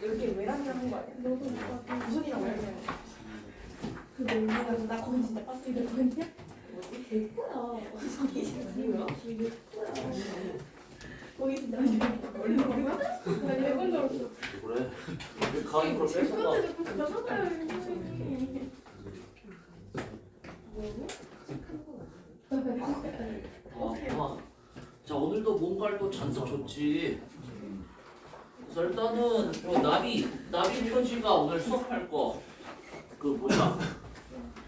이렇게 외람을 하는 거 아니야? 무슨이라고 해? 그 놀면서 나 거기 진짜 빠스 이럴 거냐? 뭐지? 개코야. 이게 뭐야? 이게 코야. 거기 진짜 얼른 거야? 나 이건 줄 알았어. 그래? 왜 가위 걸 뺏어가? 나 사과야. 좋아. 자, 오늘도 몸갈도 잔뜩 좋지. 그래서 일단은 요 나비 표지가 오늘 수업할 거 그 뭐야?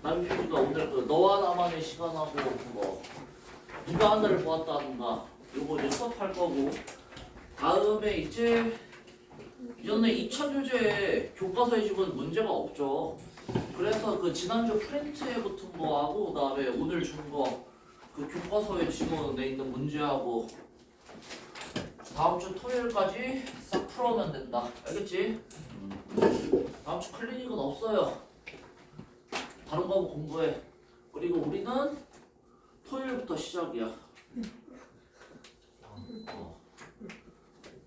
나비 표지가 오늘 그 너와 나만의 시간하고 그거 누가 하늘을 보았다는가 요거 이제 수업할 거고, 다음에 이제 이전에 2차 교재에 교과서에 지금 문제가 없죠. 그래서 그 지난주 프린트에 붙은 거하고 그다음에 오늘 준 거 그 교과서에 지원돼 있는 문제하고 다음 주 토요일까지 싹 풀어오면 된다. 알겠지? 다음 주 클리닉은 없어요. 다른 거 공부해. 그리고 우리는 토요일부터 시작이야.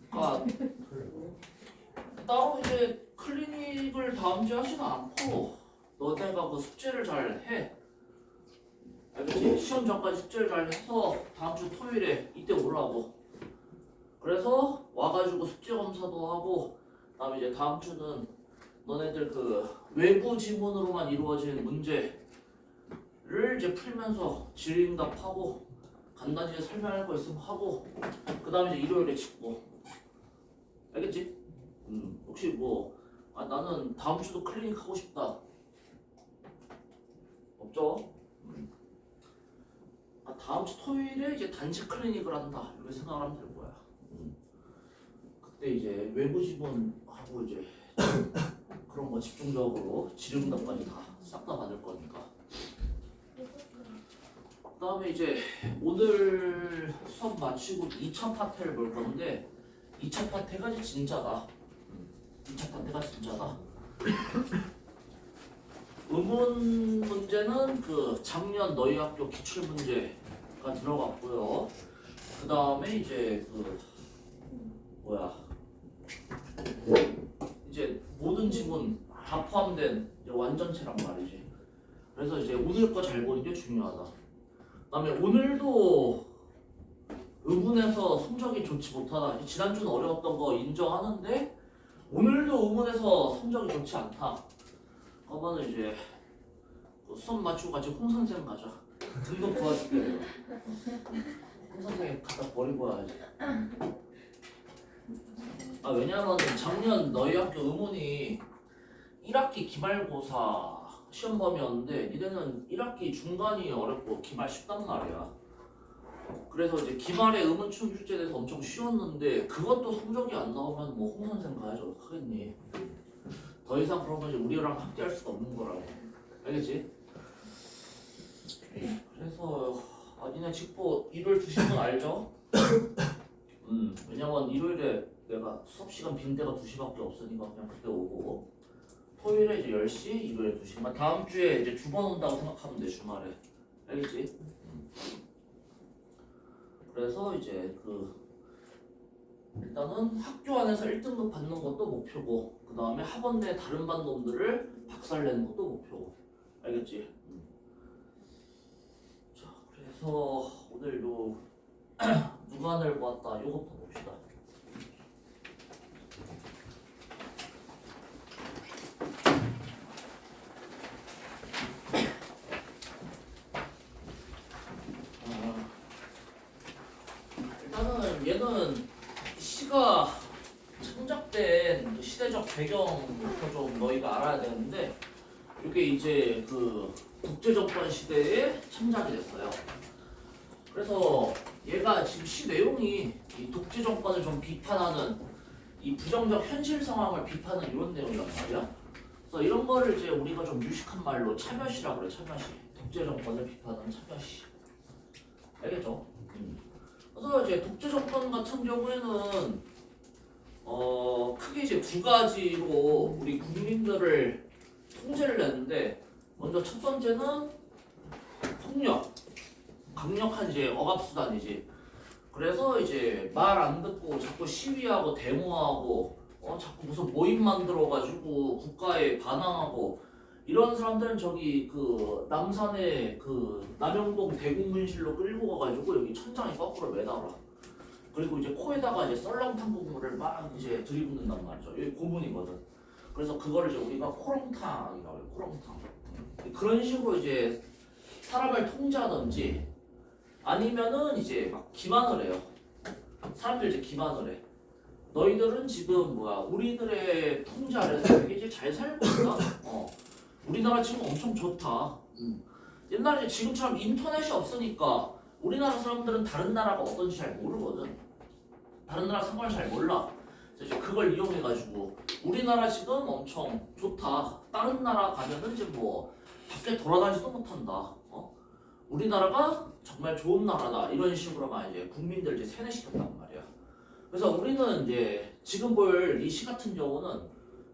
그러니까 따로 이제 클리닉을 다음 주에 하지는 않고 너네가 그 숙제를 잘 해. 알겠지? 시험 전까지 숙제를 잘 해서 다음 주 토요일에 이때 오라고. 그래서 와가지고 숙제 검사도 하고, 그다음에 이제 다음 주는 너네들 그 외부 지문으로만 이루어진 문제를 이제 풀면서 질의응답하고 간단히 이제 설명할 거 있으면 하고, 그다음에 이제 일요일에 찍고. 알겠지? 혹시 뭐 나는 다음 주도 클리닉 하고 싶다. 없죠? 다음 주 토요일에 이제 단체 클리닉을 한다. 이렇게 생각을 하면 될 거야. 그때 이제 외부 지문하고 이제 그런 거 집중적으로 질의응답까지 다 싹 다 받을 거니까. 그다음에 이제 오늘 수업 마치고 2차 파트를 볼 건데 2차 파트가 이제 진짜다. 2차 파트가 진짜다. 의문 문제는 그 작년 너희 학교 기출 문제가 들어갔고요. 그 다음에 이제 그 뭐야 이제 모든 지문 다 포함된 이제 완전체란 말이지. 그래서 이제 오늘 거 잘 보는 게 중요하다. 그다음에 오늘도 의문에서 성적이 좋지 못하다. 지난주는 어려웠던 거 인정하는데 오늘도 의문에서 성적이 좋지 않다. 그러면 이제 수업 마치고 같이 홍 선생 가자. 등급 도와줄게. 홍 선생 갖다 버리고 와야지. 왜냐면 작년 너희 학교 의문이 1학기 기말고사 시험 범위였는데 니네는 1학기 중간이 어렵고 기말 쉽단 말이야. 그래서 이제 기말에 의문춤 출제에 대해서 엄청 쉬웠는데 그것도 성적이 안 나오면 뭐 홍 선생 가야지 어떡하겠니. 더 이상 그러면 이제 우리랑 함께 할 수가 없는 거라고. 알겠지? 그래서 니네 직보 일요일 2시간 알죠? 왜냐면 일요일에 내가 수업시간 빈 데가 2시밖에 없으니까 그냥 그때 오고, 토요일에 이제 10시, 일요일에 2시간. 다음 주에 이제 2번 온다고 생각하면 돼, 주말에. 알겠지? 그래서 이제 그 일단은 학교 안에서 1등급 받는 것도 목표고, 그 다음에 학원 내 다른 반 놈들을 박살내는 것도 목표고. 알겠지? 자, 그래서 오늘 요 누가 하늘 보았다 요것부터 봅시다. 일단은 얘는 시가 창작된 그 시대적 배경부터 좀 너희가 알아야 되는데, 이게 이제 그 독재정권 시대에 창작이 됐어요. 그래서 얘가 지금 시 내용이 이 독재정권을 좀 비판하는 이 부정적 현실 상황을 비판하는 이런 내용이란 말이야. 그래서 이런 거를 이제 우리가 좀 유식한 말로 참여시라고 그래. 참여시. 독재정권을 비판하는 참여시. 알겠죠? 그래서 이제 독재정권 같은 경우에는 크게 이제 두 가지로 우리 국민들을 통제를 했는데, 먼저 첫 번째는 폭력, 강력한 이제 억압수단이지. 그래서 이제 말 안 듣고 자꾸 시위하고 데모하고 자꾸 무슨 모임 만들어가지고 국가에 반항하고 이런 사람들은 저기 그 남산에 그 남영동 대국민실로 끌고 가가지고 여기 천장에 거꾸로 매달아. 그리고 이제 코에다가 이제 썰렁탕 국물을 막 이제 들이붓는단 말이죠. 여기 고문이거든. 그래서 그거를 이제 우리가 코롱탕이라고 해요. 코롱탕. 그런 식으로 이제 사람을 통제하든지 아니면은 이제 막 기만을 해요. 사람들 이제 기만을 해. 너희들은 지금 뭐야 우리들의 통제 아래서 되게 이제 잘 살고 있다. 우리나라 지금 엄청 좋다. 옛날에 지금처럼 인터넷이 없으니까 우리나라 사람들은 다른 나라가 어떤지 잘 모르거든. 다른 나라 상관을 잘 몰라. 그래서 이제 그걸 이용해가지고 우리나라 지금 엄청 좋다. 다른 나라 가면은 이제 뭐 밖에 돌아다니지도 못한다. 우리나라가 정말 좋은 나라다. 이런 식으로만 이제 국민들 이제 세뇌시켰단 말이야. 그래서 우리는 이제 지금 볼 이 시 같은 경우는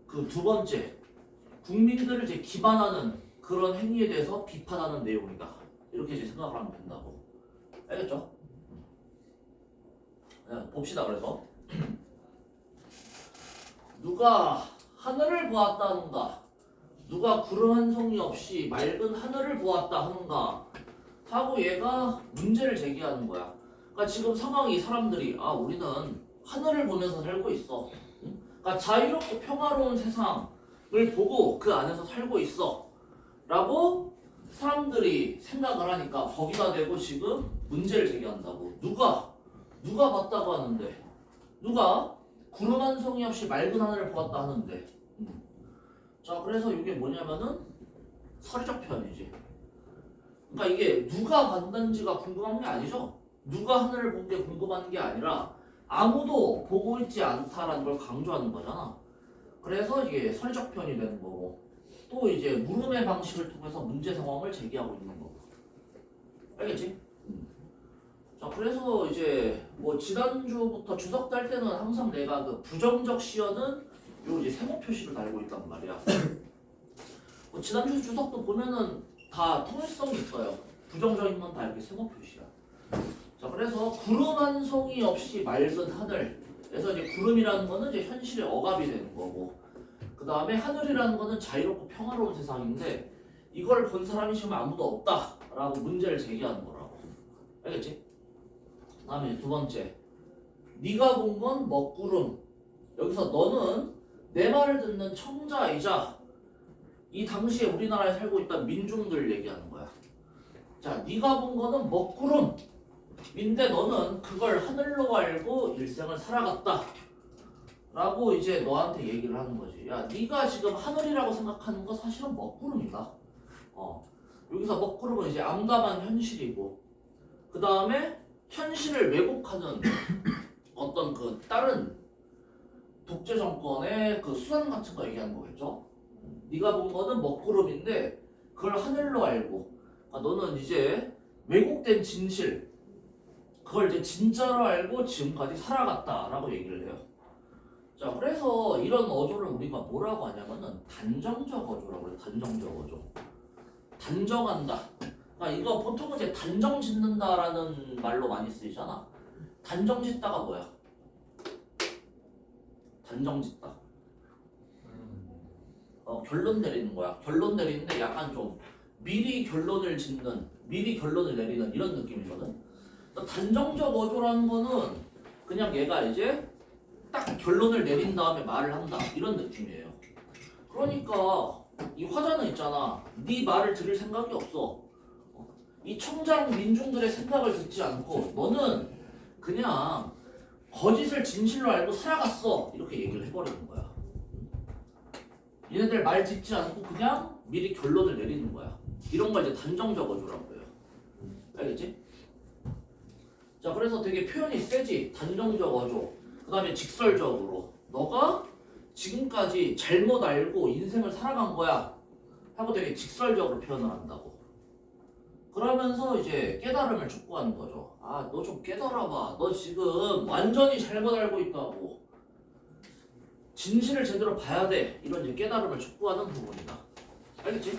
그 두 번째 국민들을 이제 기반하는 그런 행위에 대해서 비판하는 내용이다. 이렇게 이제 생각을 하면 된다고. 알겠죠? 네, 봅시다. 그래서 누가 하늘을 보았다 하는가? 누가 구름 한 송이 없이 맑은 하늘을 보았다 하는가? 하고 얘가 문제를 제기하는 거야. 그러니까 지금 상황이 사람들이 우리는 하늘을 보면서 살고 있어. 응? 그러니까 자유롭고 평화로운 세상을 보고 그 안에서 살고 있어. 라고 사람들이 생각을 하니까 거기다 대고 지금 문제를 제기한다고. 누가 봤다고 하는데 누가 구름 한 송이 없이 맑은 하늘을 보았다 하는데 자 그래서 이게 뭐냐면은 서리적 표현이지. 그러니까 이게 누가 봤는지가 궁금한 게 아니죠. 누가 하늘을 본 게 궁금한 게 아니라 아무도 보고 있지 않다라는 걸 강조하는 거잖아. 그래서 이게 서리적 표현이 되는 거고 또 이제 물음의 방식을 통해서 문제 상황을 제기하고 있는 거고. 알겠지? 자 그래서 이제 뭐 지난주부터 추석 달 때는 항상 내가 그 부정적 시어는 요 이제 세모 표시를 달고 있단 말이야. 뭐 지난주 추석도 보면은 다 통일성이 있어요. 부정적인 건 다 이렇게 세모 표시야. 자 그래서 구름 한 송이 없이 맑은 하늘. 그래서 이제 구름이라는 거는 이제 현실의 억압이 되는 거고, 그 다음에 하늘이라는 거는 자유롭고 평화로운 세상인데 이걸 본 사람이 지금 아무도 없다라고 문제를 제기하는 거라고. 알겠지? 그 다음에 이제 두 번째, 네가 본 건 먹구름. 여기서 너는 내 말을 듣는 청자이자 이 당시에 우리나라에 살고 있던 민중들 얘기하는 거야. 자, 네가 본 거는 먹구름인데 너는 그걸 하늘로 알고 일생을 살아갔다 라고 이제 너한테 얘기를 하는 거지. 야, 네가 지금 하늘이라고 생각하는 거 사실은 먹구름이다. 여기서 먹구름은 이제 암담한 현실이고, 그 다음에 현실을 왜곡하는 어떤 그 다른 독재 정권의 그 수단 같은 거 얘기하는 거겠죠. 네가 본 거는 먹구름인데 그걸 하늘로 알고, 너는 이제 왜곡된 진실, 그걸 이제 진짜로 알고 지금까지 살아갔다라고 얘기를 해요. 자, 그래서 이런 어조를 우리가 뭐라고 하냐면은 단정적 어조라고 해요. 단정적 어조. 단정한다. 그러니까 이거 보통은 이제 단정 짓는다라는 말로 많이 쓰이잖아. 단정 짓다가 뭐야? 단정 짓다. 결론 내리는 거야. 결론 내리는데 약간 좀 미리 결론을 짓는, 미리 결론을 내리는 이런 느낌이거든. 그러니까 단정적 어조라는 거는 그냥 얘가 이제 딱 결론을 내린 다음에 말을 한다 이런 느낌이에요. 그러니까 이 화자는 있잖아. 네 말을 들을 생각이 없어. 이 청장 민중들의 생각을 듣지 않고 너는 그냥 거짓을 진실로 알고 살아갔어 이렇게 얘기를 해버리는 거야. 얘네들 말 듣지 않고 그냥 미리 결론을 내리는 거야. 이런 걸 이제 단정적 어조라고 해요. 알겠지? 자, 그래서 되게 표현이 세지. 단정적 어조. 그 다음에 직설적으로 너가 지금까지 잘못 알고 인생을 살아간 거야 하고 되게 직설적으로 표현을 한다고. 그러면서 이제 깨달음을 촉구하는 거죠. 아, 너 좀 깨달아봐. 너 지금 완전히 잘못 알고 있다고. 진실을 제대로 봐야 돼. 이런 이제 깨달음을 촉구하는 부분이다. 알겠지?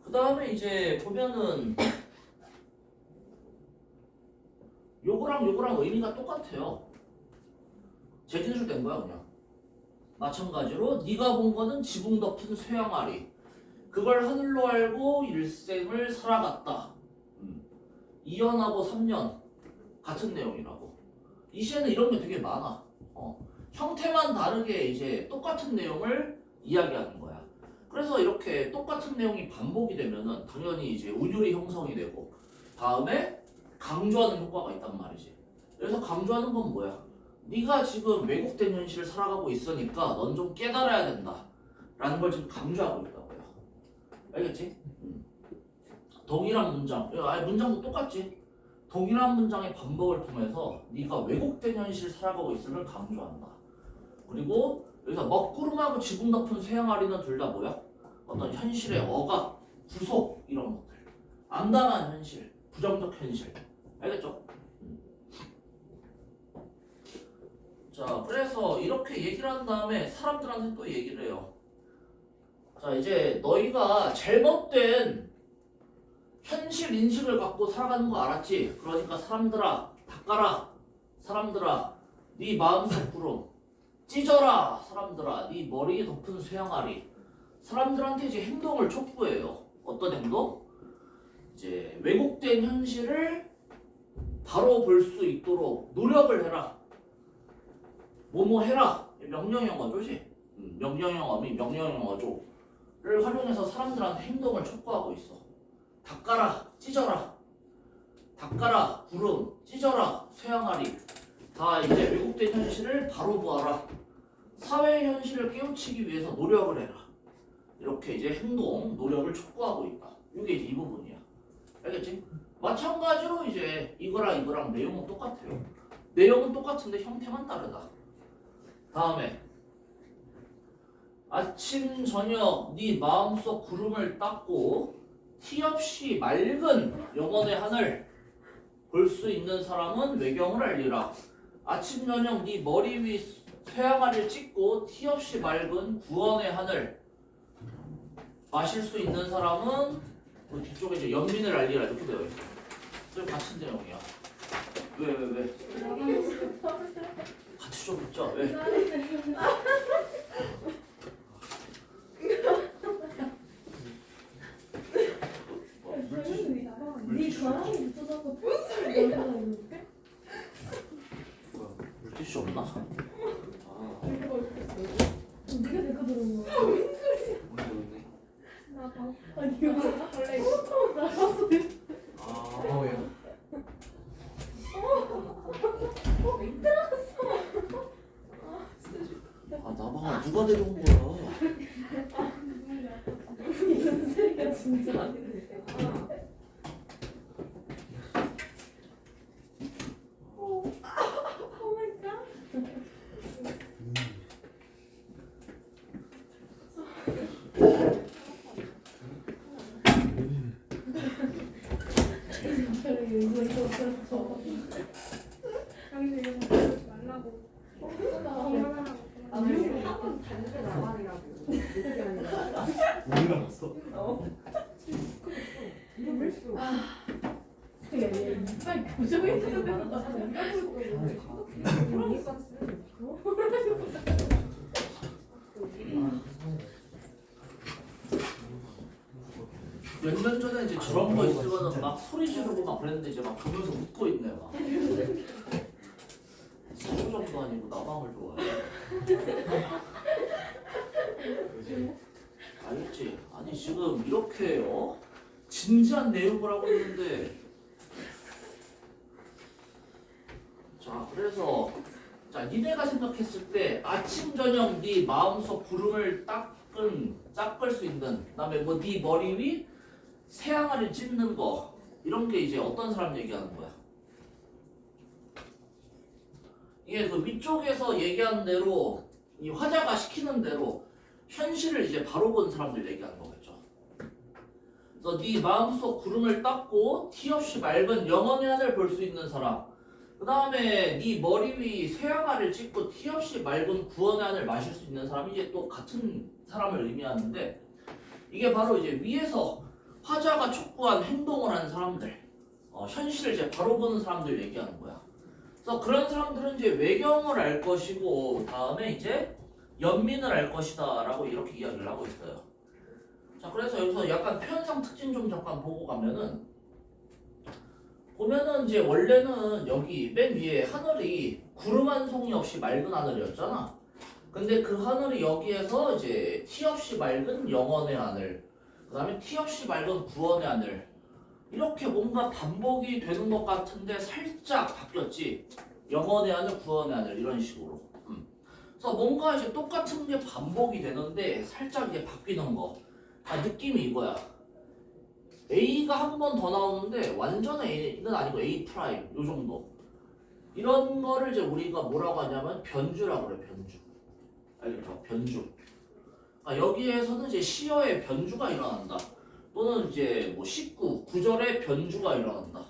그 다음에 이제 보면은 요거랑 요거랑 의미가 똑같아요. 재진술 된 거야 그냥. 마찬가지로 네가 본 거는 지붕 덮은 쇠항아리. 그걸 하늘로 알고 일생을 살아갔다. 2년하고 3년 같은 내용이라고. 이 시에는 이런 게 되게 많아. 형태만 다르게 이제 똑같은 내용을 이야기하는 거야. 그래서 이렇게 똑같은 내용이 반복이 되면은 당연히 이제 운율이 형성이 되고 다음에 강조하는 효과가 있단 말이지. 그래서 강조하는 건 뭐야? 네가 지금 왜곡된 현실을 살아가고 있으니까 넌 좀 깨달아야 된다 라는 걸 지금 강조하고 있다고요. 알겠지? 동일한 문장, 아니 문장도 똑같지? 동일한 문장의 반복을 통해서 네가 왜곡된 현실을 살아가고 있음을 강조한다. 그리고 여기서 먹구름하고 지붕 덮은 쇠항아리는 둘 다 뭐야? 어떤 현실의 억압, 구속 이런 것들. 암담한 현실, 부정적 현실. 알겠죠? 자, 그래서 이렇게 얘기를 한 다음에 사람들한테 또 얘기를 해요. 자, 이제 너희가 잘못된 현실 인식을 갖고 살아가는 거 알았지? 그러니까 사람들아, 닦아라. 사람들아, 네 마음속 구름 찢어라. 사람들아, 네 머리에 덮은 쇠항아리. 사람들한테 이제 행동을 촉구해요. 어떤 행동? 이제 왜곡된 현실을 바로 볼 수 있도록 노력을 해라. 뭐뭐 해라. 명령형어조지? 명령형어미 명령형어조를 활용해서 사람들한테 행동을 촉구하고 있어. 닦아라, 찢어라. 닦아라, 구름, 찢어라, 쇠항아리. 다 이제 왜곡된 현실을 바로 보아라. 사회의 현실을 깨우치기 위해서 노력을 해라. 이렇게 이제 행동, 노력을 촉구하고 있다. 이게 이제 이 부분이야. 알겠지? 마찬가지로 이제 이거랑 내용은 똑같아요. 내용은 똑같은데 형태만 다르다. 다음에 아침 저녁 네 마음속 구름을 닦고 티 없이 맑은 영원의 하늘 볼 수 있는 사람은 외경을 알리라. 아침 저녁 네 머리 위 쇠항아리를 찢고 티 없이 맑은 구원의 하늘 마실 수 있는 사람은 그 뒤쪽에 이제 연민을 알리라 이렇게 되어 있어. 좀 같은 내용이야. 왜? 같이 좀 있죠? 왜? 네 가랑이 붙여서 폰스를 넣어야 되는데? 물티슈 없나? 네가 내가 들은 거야. 아니 이거 원래 처음 나왔어. 왜요? 나방아 누가 데려온 거야? 연습이가 진짜 아닌데. 우리가 봤어? 이빨 교정해 주는 데서 몇 년 전에 이제 저런 거 있으면 막 소리 지르고 막 그랬는데 이제 막 보면서 웃고 있네 막. 서구정도 아니고 나방을 좋아해. 알겠지? 아니 지금 이렇게 진지한 내용을 하고 있는데 자 그래서 자 니네가 생각했을 때 아침 저녁 네 마음속 구름을 닦을 수 있는 그다음에 뭐 네 머리 위 새항아리 찢는 거 이런 게 이제 어떤 사람 얘기하는 거야? 이게 그 위쪽에서 얘기한 대로 이 화자가 시키는 대로 현실을 이제 바로 본 사람들 얘기하는 거겠죠. 그래서 네 마음속 구름을 닦고 티 없이 맑은 영원의 하늘 볼 수 있는 사람. 그 다음에 네 머리 위 쇠항아리를 찢고 티 없이 맑은 구원의 하늘 마실 수 있는 사람이 이제 또 같은 사람을 의미하는데 이게 바로 이제 위에서 화자가 촉구한 행동을 하는 사람들. 현실을 이제 바로 보는 사람들 얘기하는 거야. 그래서 그런 사람들은 이제 외경을 알 것이고 다음에 이제 연민을 알 것이다라고 이렇게 이야기를 하고 있어요. 자, 그래서 여기서 약간 표현상 특징 좀 잠깐 보고 가면은 보면은 이제 원래는 여기 맨 위에 하늘이 구름 한 송이 없이 맑은 하늘이었잖아. 근데 그 하늘이 여기에서 이제 티 없이 맑은 영원의 하늘, 그 다음에 티 없이 맑은 구원의 하늘, 이렇게 뭔가 반복이 되는 것 같은데 살짝 바뀌었지. 영원의 하늘, 구원의 하늘 이런 식으로. 그래서 뭔가 이제 똑같은 게 반복이 되는데 살짝 이제 바뀌는 거. 느낌이 이거야. A가 한 번 더 나오는데 완전 A는 아니고 A 프라임 요 정도. 이런 거를 이제 우리가 뭐라고 하냐면 변주라고 그래. 변주. 알겠죠? 변주. 여기에서는 이제 시어의 변주가 일어난다. 또는 이제 뭐 19, 9절의 변주가 일어난다.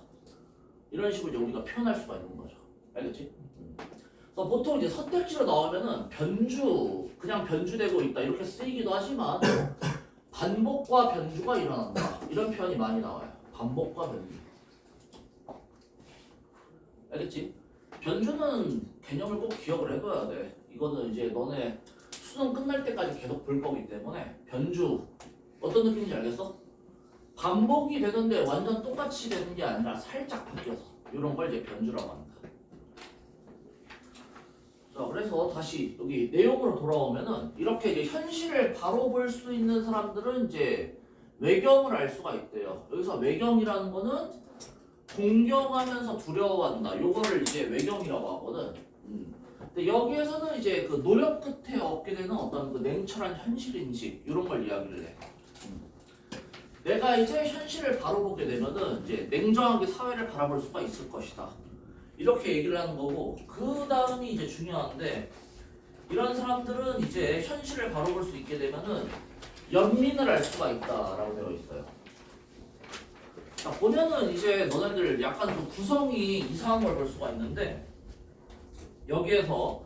이런 식으로 이제 우리가 표현할 수가 있는 거죠. 알겠지? 그래서 보통 이제 선택지로 나오면은 변주, 그냥 변주되고 있다 이렇게 쓰이기도 하지만 반복과 변주가 일어난다. 이런 표현이 많이 나와요. 반복과 변주. 알겠지? 변주는 개념을 꼭 기억을 해둬야 돼. 이거는 이제 너네 수능 끝날 때까지 계속 볼 거기 때문에 변주 어떤 느낌인지 알겠어? 반복이 되는데 완전 똑같이 되는 게 아니라 살짝 바뀌어서 이런 걸 이제 변주라고 합니다. 자, 그래서 다시 여기 내용으로 돌아오면은 이렇게 이제 현실을 바로 볼 수 있는 사람들은 이제 외경을 알 수가 있대요. 여기서 외경이라는 거는 동경하면서 두려워한다. 요거를 이제 외경이라고 하거든. 근데 여기에서는 이제 그 노력 끝에 얻게 되는 어떤 그 냉철한 현실 인식 이런 걸 이야기를 해. 내가 이제 현실을 바로 보게 되면은 이제 냉정하게 사회를 바라볼 수가 있을 것이다. 이렇게 얘기를 하는 거고, 그 다음이 이제 중요한데, 이런 사람들은 이제 현실을 바로 볼 수 있게 되면은 연민을 알 수가 있다라고 되어 있어요. 자, 보면은 이제 너네들 약간 그 구성이 이상한 걸 볼 수가 있는데, 여기에서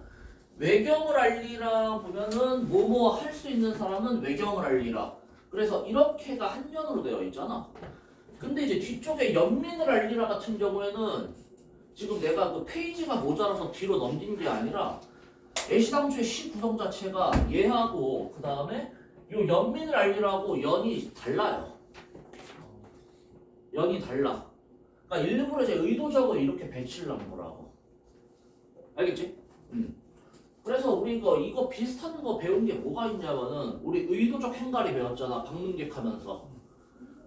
외경을 알리라 보면은 뭐뭐 할 수 있는 사람은 외경을 알리라. 그래서 이렇게가 한면으로 되어 있잖아. 근데 이제 뒤쪽에 연민을 알리라 같은 경우에는 지금 내가 그 페이지가 모자라서 뒤로 넘긴 게 아니라 애시당초의 시 구성 자체가 얘하고 그 다음에 요 연민을 알리라고 연이 달라요. 연이 달라. 그러니까 일부러 이제 의도적으로 이렇게 배치를 한 거라고. 알겠지? 그래서 우리 이거 비슷한 거 배운 게 뭐가 있냐면은 우리 의도적 행갈이 배웠잖아. 방문객 하면서.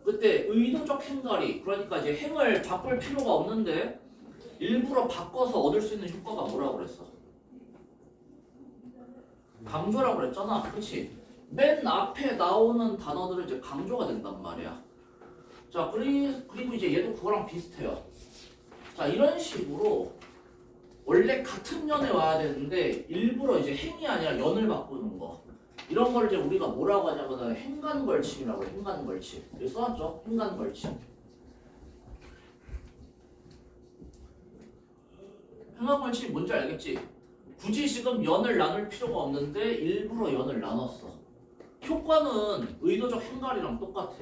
그때 의도적 행갈이, 그러니까 이제 행을 바꿀 필요가 없는데 일부러 바꿔서 얻을 수 있는 효과가 뭐라고 그랬어? 강조라고 그랬잖아. 그렇지? 맨 앞에 나오는 단어들은 이제 강조가 된단 말이야. 자, 그리고 이제 얘도 그거랑 비슷해요. 자, 이런 식으로 원래 같은 연에 와야 되는데 일부러 이제 행이 아니라 연을 바꾸는 거. 이런 걸 이제 우리가 뭐라고 하냐면은 행간걸침이라고 해. 행간걸침. 여기 써놨죠? 행간걸침. 행간걸침이 뭔지 알겠지? 굳이 지금 연을 나눌 필요가 없는데 일부러 연을 나눴어. 효과는 의도적 행갈이랑 똑같아.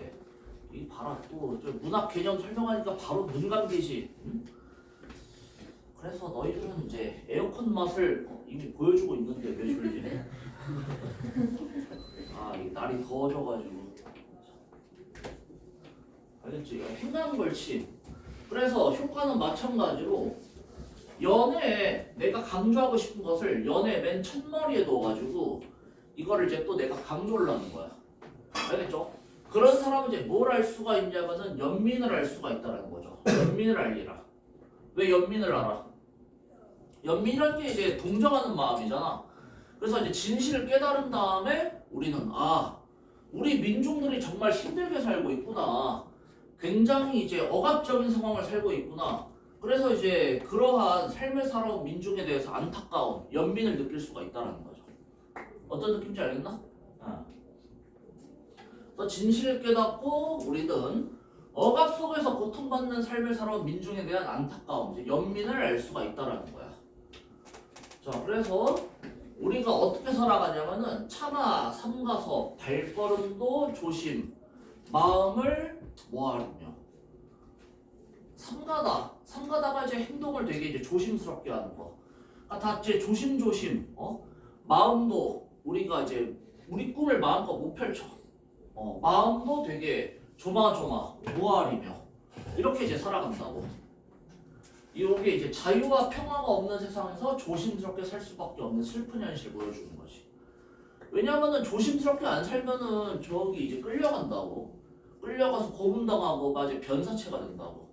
이 봐라, 또 저 문학 개념 설명하니까 바로 눈 감기지. 응? 그래서 너희들은 이제 에어컨 맛을 이미 보여주고 있는데 왜 졸지? 아, 이 날이 더워져가지고. 알겠지? 행간걸침. 그래서 효과는 마찬가지로 연에 내가 강조하고 싶은 것을 연의 맨 첫머리에 넣어가지고 이거를 이제 또 내가 강조를 하는 거야. 알겠죠? 그런 사람은 이제 뭘 알 수가 있냐면은 연민을 알 수가 있다는 거죠. 연민을 알리라. 왜 연민을 알아? 연민이라는 게 이제 동정하는 마음이잖아. 그래서 이제 진실을 깨달은 다음에 우리는 우리 민중들이 정말 힘들게 살고 있구나. 굉장히 이제 억압적인 상황을 살고 있구나. 그래서 이제 그러한 삶을 살아온 민중에 대해서 안타까운 연민을 느낄 수가 있다는 거죠. 어떤 느낌인지 알겠나? 그래서 진실을 깨닫고 우리는 억압 속에서 고통받는 삶을 살아온 민중에 대한 안타까움, 이제 연민을 알 수가 있다는 거야. 자, 그래서 우리가 어떻게 살아가냐면은 차마 삼가서 발걸음도 조심, 마음을 뭐하느냐? 삼가다가 이제 행동을 되게 이제 조심스럽게 하는 거. 그러니까 다 이제 조심조심. 마음도 우리가 이제 우리 꿈을 마음껏 못 펼쳐. 마음도 되게 조마조마리며 이렇게 이제 살아간다고. 이게 이제 자유와 평화가 없는 세상에서 조심스럽게 살 수밖에 없는 슬픈 현실을 보여주는 거지. 왜냐면은 조심스럽게 안 살면은 저기 이제 끌려간다고. 끌려가서 고문당하고 이제 변사체가 된다고.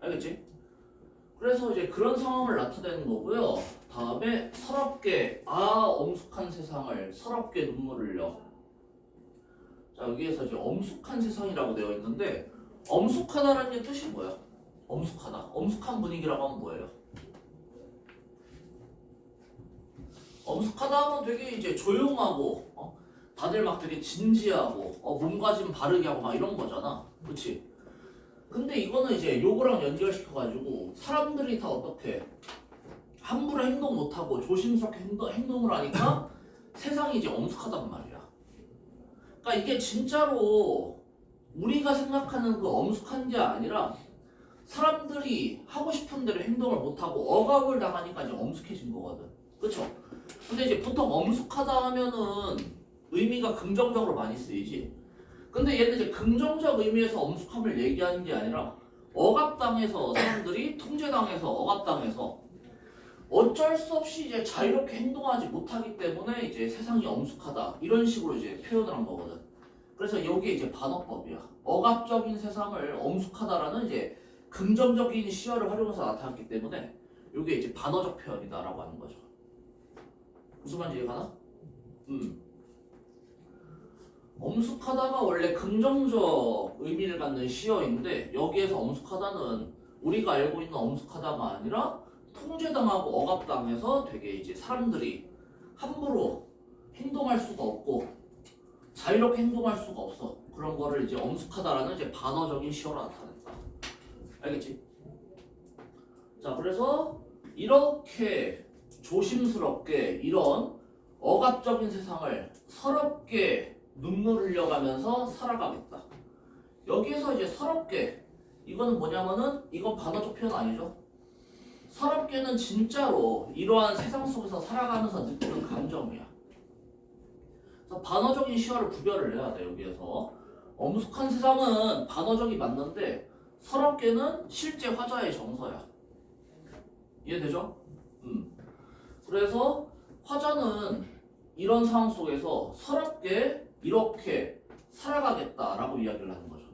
알겠지? 그래서 이제 그런 상황을 나타내는 거고요. 다음에 서럽게 엄숙한 세상을 서럽게 눈물을 흘려. 자, 여기에서 이제 엄숙한 세상이라고 되어 있는데 엄숙하다라는 게 뜻이 뭐야? 엄숙하다. 엄숙한 분위기라고 하면 뭐예요? 엄숙하다 하면 되게 이제 조용하고 다들 막 되게 진지하고 몸가짐 바르게 하고 막 이런 거잖아. 그렇지? 근데 이거는 이제 요거랑 연결시켜가지고 사람들이 다 어떻게 함부로 행동 못하고 조심스럽게 행동을 하니까 세상이 이제 엄숙하단 말이야. 그러니까 이게 진짜로 우리가 생각하는 그 엄숙한 게 아니라 사람들이 하고 싶은 대로 행동을 못하고 억압을 당하니까 이제 엄숙해진 거거든. 그쵸? 근데 이제 보통 엄숙하다 하면은 의미가 긍정적으로 많이 쓰이지. 근데 얘는 이제 긍정적 의미에서 엄숙함을 얘기하는 게 아니라 억압당해서 사람들이 통제당해서 억압당해서 어쩔 수 없이 이제 자유롭게 행동하지 못하기 때문에 이제 세상이 엄숙하다 이런 식으로 이제 표현을 한 거거든. 그래서 여기에 이제 반어법이야. 억압적인 세상을 엄숙하다라는 이제 긍정적인 시어를 활용해서 나타났기 때문에 이게 이제 반어적 표현이다라고 하는 거죠. 무슨 말인지 이해가나? 엄숙하다가 원래 긍정적 의미를 갖는 시어인데 여기에서 엄숙하다는 우리가 알고 있는 엄숙하다가 아니라 통제당하고 억압당해서 되게 이제 사람들이 함부로 행동할 수가 없고 자유롭게 행동할 수가 없어. 그런 거를 이제 엄숙하다라는 이제 반어적인 시어로 나타낸다. 알겠지? 자, 그래서 이렇게 조심스럽게 이런 억압적인 세상을 서럽게 눈물 흘려가면서 살아가겠다. 여기에서 이제 서럽게 이거는 뭐냐면은 이건 반어적 표현 아니죠? 서럽게는 진짜로 이러한 세상 속에서 살아가면서 느끼는 감정이야. 그래서 반어적인 시어를 구별을 해야 돼. 여기에서 엄숙한 세상은 반어적이 맞는데 서럽게는 실제 화자의 정서야. 이해되죠? 그래서 화자는 이런 상황 속에서 서럽게 이렇게 살아가겠다라고 이야기를 하는 거죠.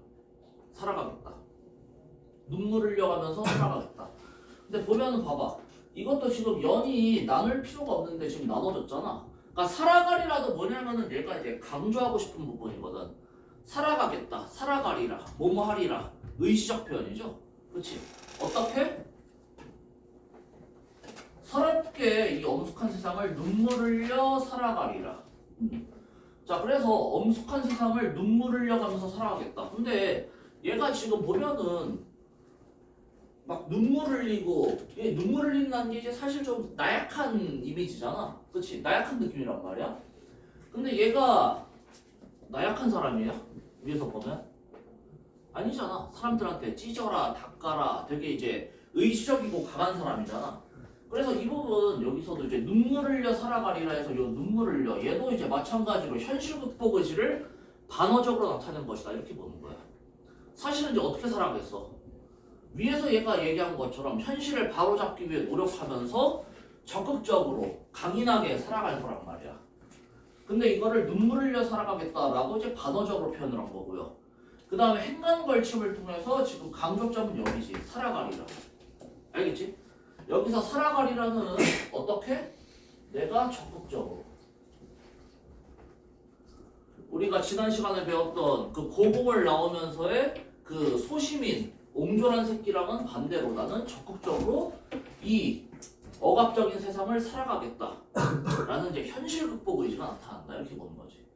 살아가겠다. 눈물 흘려가면서 살아가겠다. 근데 보면은 봐봐. 이것도 지금 연이 나눌 필요가 없는데 지금 나눠졌잖아. 그러니까 살아가리라도 뭐냐면은 얘가 이제 강조하고 싶은 부분이거든. 살아가겠다, 살아가리라, 뭐뭐 하리라. 의시적 표현이죠. 그렇지? 어떻게? 서럽게 이 엄숙한 세상을 눈물 흘려 살아가리라. 자, 그래서 엄숙한 세상을 눈물 흘려가면서 살아가겠다. 근데 얘가 지금 보면은 막 눈물 흘리고, 눈물 흘린다는 게 이제 사실 좀 나약한 이미지잖아. 그렇지? 나약한 느낌이란 말이야. 근데 얘가 나약한 사람이야? 위에서 보면? 아니잖아. 사람들한테 찢어라, 닦아라, 되게 이제 의지적이고 강한 사람이잖아. 그래서 이 부분 여기서도 이제 눈물 흘려 살아가리라 해서 이 눈물 흘려 얘도 이제 마찬가지로 현실 극복 의지를 반어적으로 나타낸 것이다 이렇게 보는 거야. 사실은 이제 어떻게 살아가겠어? 위에서 얘가 얘기한 것처럼 현실을 바로잡기 위해 노력하면서 적극적으로 강인하게 살아갈 거란 말이야. 근데 이거를 눈물 흘려 살아가겠다라고 이제 반어적으로 표현을 한 거고요. 그 다음에 행간 걸침을 통해서 지금 강조점은 여기지. 살아가리라. 알겠지? 여기서 살아가리라는 어떻게? 내가 적극적으로. 우리가 지난 시간에 배웠던 그 고공을 나오면서의 그 소시민, 옹졸한 새끼랑은 반대로 나는 적극적으로 이 억압적인 세상을 살아가겠다 라는 이제 현실 극복 의지가 나타난다 이렇게 보는 거지.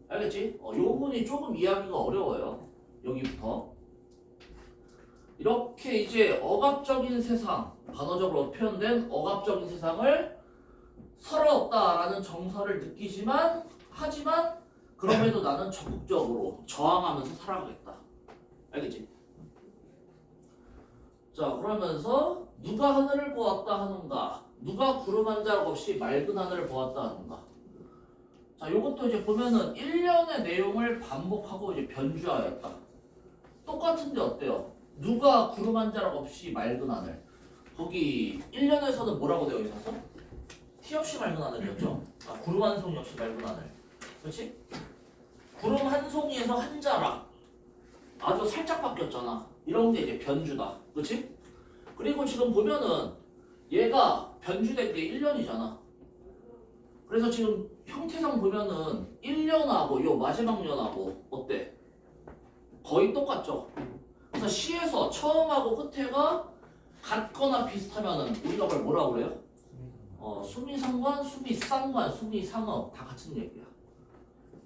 알겠지? 이 부분이 조금 이해하기가 어려워요. 여기부터. 이렇게 이제 억압적인 세상, 반어적으로 표현된 억압적인 세상을 서러웠다라는 정서를 느끼지만 하지만 그럼에도 나는 적극적으로 저항하면서 살아가겠다. 알겠지? 자, 그러면서 누가 하늘을 보았다 하는가? 누가 구름 한 자락 없이 맑은 하늘을 보았다 하는가? 자, 요것도 이제 보면은 1년의 내용을 반복하고 이제 변주하였다. 똑같은데 어때요? 누가 구름 한 자락 없이 맑은 하늘. 거기 1년에서는 뭐라고 되어 있었어? 티 없이 맑은 하늘이었죠? 아, 구름 한 송이 없이 맑은 하늘. 그렇지? 구름 한 송이에서 한 자락. 아주 살짝 바뀌었잖아. 이런 게 이제 변주다. 그렇지? 그리고 지금 보면은 얘가 변주된 게 1년이잖아. 그래서 지금 형태상 보면은 1년하고 요 마지막 년하고 어때? 거의 똑같죠? 그래서 시에서 처음하고 끝에가 같거나 비슷하면은 우리가 그걸 뭐라고 그래요? 수미상관, 수미쌍관, 수미상어 다 같은 얘기야.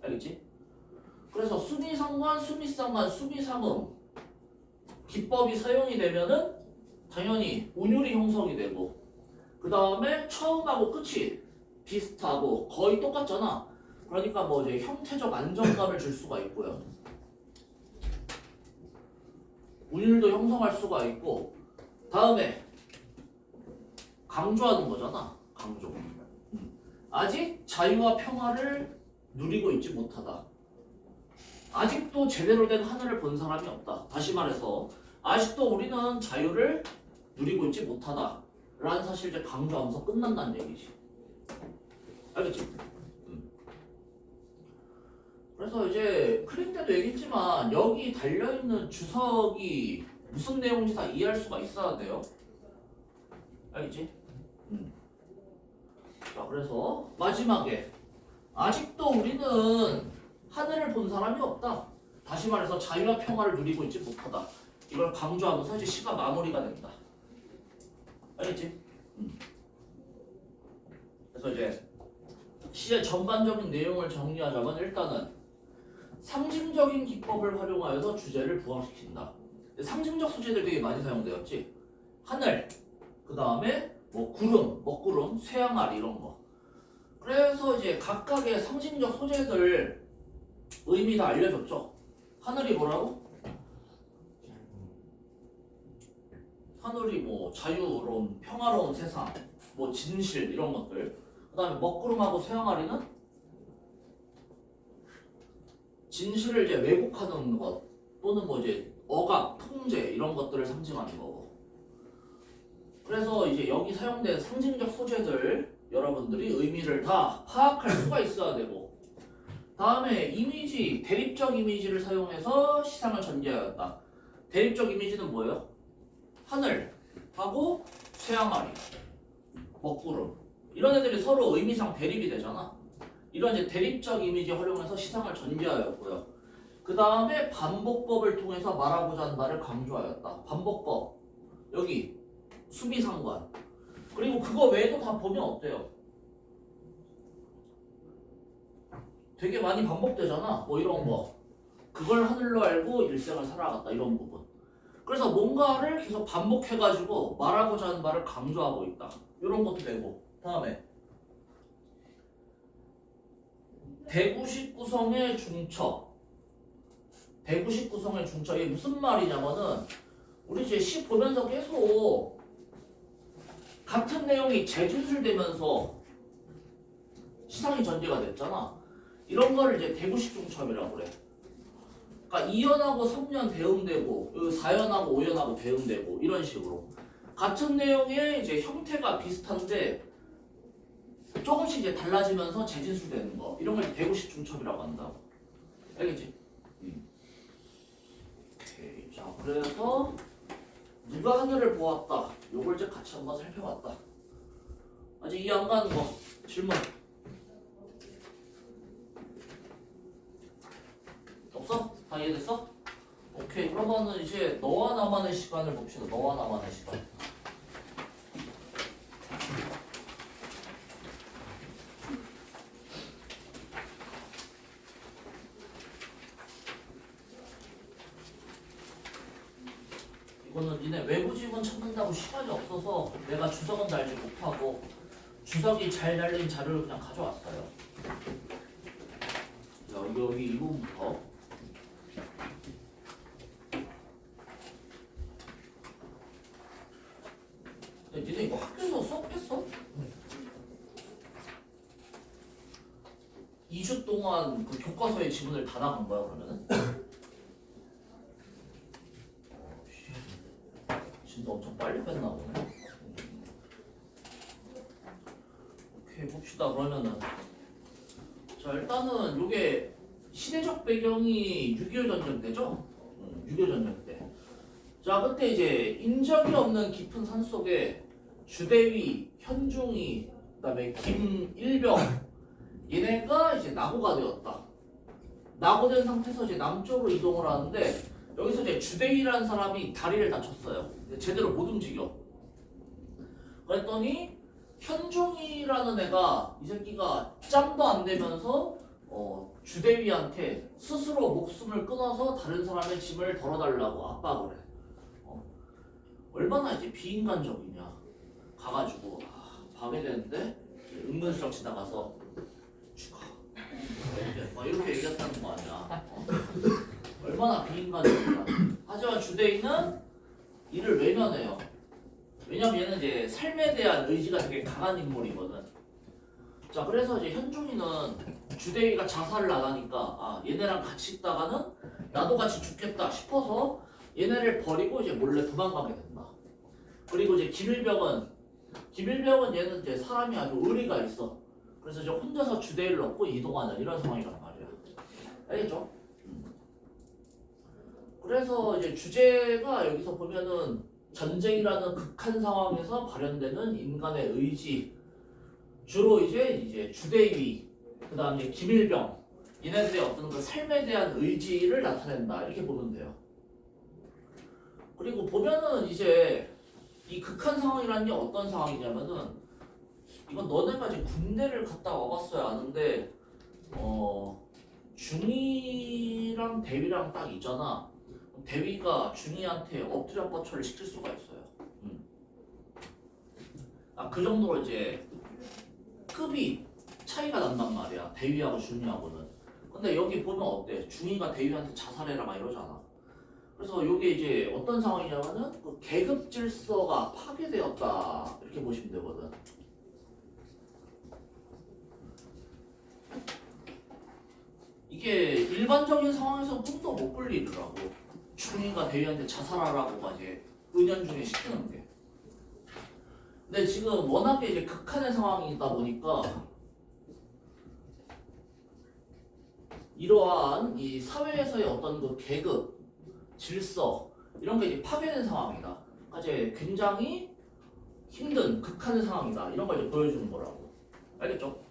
알겠지? 그래서 수미상관, 수미쌍관, 수미상음 기법이 사용이 되면은 당연히 운율이 형성이 되고 그 다음에 처음하고 끝이 비슷하고 거의 똑같잖아. 그러니까 뭐 이제 형태적 안정감을 줄 수가 있고요. 운율도 형성할 수가 있고 다음에 강조하는 거잖아. 강조. 아직 자유와 평화를 누리고 있지 못하다. 아직도 제대로 된 하늘을 본 사람이 없다. 다시 말해서 아직도 우리는 자유를 누리고 있지 못하다 라는 사실을 이제 강조하면서 끝난다는 얘기지. 알겠지? 그래서 이제 클릭 때도 얘기했지만 여기 달려있는 주석이 무슨 내용인지 다 이해할 수가 있어야 돼요. 알겠지? 자, 그래서 마지막에 아직도 우리는 하늘을 본 사람이 없다. 다시 말해서 자유와 평화를 누리고 있지 못하다. 이걸 강조하면서 이제 시가 마무리가 된다. 알겠지? 그래서 이제 시의 전반적인 내용을 정리하자면 일단은 상징적인 기법을 활용하여서 주제를 부각시킨다. 상징적 소재들 되게 많이 사용되었지. 하늘, 그 다음에 뭐 구름, 먹구름, 쇠양알 이런 거. 그래서 이제 각각의 상징적 소재들 의미 다 알려줬죠. 하늘이 뭐라고? 하늘이 뭐 자유로운 평화로운 세상, 뭐 진실 이런 것들. 그 다음에 먹구름하고 쇠양아리는 진실을 이제 왜곡하는 것 또는 뭐 이제 억압, 통제 이런 것들을 상징하는 거고. 그래서 이제 여기 사용된 상징적 소재들 여러분들이 의미를 다 파악할 수가 있어야 되고 다음에 이미지, 대립적 이미지를 사용해서 시상을 전개하였다. 대립적 이미지는 뭐예요? 하늘하고 쇠양아리, 먹구름 이런 애들이 서로 의미상 대립이 되잖아. 이런 이제 대립적 이미지 활용해서 시상을 전개하였고요. 그 다음에 반복법을 통해서 말하고자 하는 말을 강조하였다. 반복법 여기 수비상관 그리고 그거 외에도 다 보면 어때요? 되게 많이 반복되잖아. 뭐 이런 거 그걸 하늘로 알고 일생을 살아갔다 이런 부분. 그래서 뭔가를 계속 반복해가지고 말하고자 하는 말을 강조하고 있다. 이런 것도 되고 다음에 대구식 구성의 중처. 대구식 구성의 중처 이게 무슨 말이냐면은 우리 이제 시 보면서 계속 같은 내용이 재진술되면서 시상이 전개가 됐잖아. 이런 거를 이제 대구식 중첩이라고 그래. 그러니까 2연하고 3연 대응되고 4연하고 5연하고 대응되고 이런 식으로 같은 내용의 이제 형태가 비슷한데 조금씩 이제 달라지면서 재진술되는 거 이런 걸 대구식 중첩이라고 한다. 알겠지? 오케이. 자, 그래서 누가 하늘을 보았다. 요걸 이제 같이 한번 살펴봤다. 아직 이해 안 가는 거 질문 없어? 다 이해됐어? 오케이. 그러면은 이제 너와 나만의 시간을 봅시다. 너와 나만의 시간. 이거는 니네 외부 지문 찾는다고 시간이 없어서 내가 주석은 달지 못하고 주석이 잘 달린 자료를 그냥 가져왔어요. 여기 이 부분부터 니네 이거 학교에서 수업했어? 2주 동안 그 교과서의 지문을 다 나간 거야 그러면은? 진짜 엄청 빨리 뺐나 보네. 오케이 봅시다 그러면은. 자 일단은 요게 시대적 배경이 6.25 전쟁 때죠? 6.25 전쟁 때. 자 그때 이제 인적이 없는 깊은 산속에 주대위, 현중이, 그다음에 김일병 얘네가 이제 낙오가 되었다. 낙오된 상태에서 이제 남쪽으로 이동을 하는데 여기서 이제 주대위라는 사람이 다리를 다쳤어요. 제대로 못 움직여. 그랬더니 현중이라는 애가 이 새끼가 짬도 안 되면서 주대위한테 스스로 목숨을 끊어서 다른 사람의 짐을 덜어달라고 압박을 해. 얼마나 이제 비인간적이냐. 가가지고 밤에 되는데 은근슬쩍 지나가서 죽어. 막 이렇게 얘기했다는 거 아니야. 얼마나 비인간적이냐. 하지만 주대인은 이를 외면해요. 왜냐면 얘는 이제 삶에 대한 의지가 되게 강한 인물이거든. 자 그래서 이제 현중이는 주대위가 자살을 안 하니까 얘네랑 같이 있다가는 나도 같이 죽겠다 싶어서 얘네를 버리고 이제 몰래 도망가게 된다. 그리고 이제 김일병은 얘는 이제 사람이 아주 의리가 있어. 그래서 이제 혼자서 주대위를 얻고 이동하는 이런 상황이란 말이야. 알겠죠? 그래서 이제 주제가 여기서 보면은 전쟁이라는 극한 상황에서 발현되는 인간의 의지, 주로 이제 주대위, 그 다음에 김일병, 얘네들의 어떤 그 삶에 대한 의지를 나타낸다 이렇게 보면 돼요. 그리고 보면은 이제 이 극한 상황이라는 게 어떤 상황이냐면은 이건 너네가 이제 군대를 갔다 와봤어야 아는데 중이랑 대위랑 딱 있잖아. 대위가 중이한테 엎드려 뻗쳐를 시킬 수가 있어요. 그 정도로 이제 급이 차이가 난단 말이야. 대위하고 중이하고는. 근데 여기 보면 어때? 중이가 대위한테 자살해라 막 이러잖아. 그래서 이게 이제 어떤 상황이냐면은 그 계급 질서가 파괴되었다 이렇게 보시면 되거든. 이게 일반적인 상황에서 꿈도 못 꿀 일이라고. 중이가 대위한테 자살하라고 이제 은연중에 시키는 게. 근데 지금 워낙에 이제 극한의 상황이다 보니까 이러한 이 사회에서의 어떤 그 계급, 질서 이런 게 이제 파괴된 상황이다. 그러니까 이제 굉장히 힘든 극한의 상황이다. 이런 걸 이제 보여주는 거라고. 알겠죠?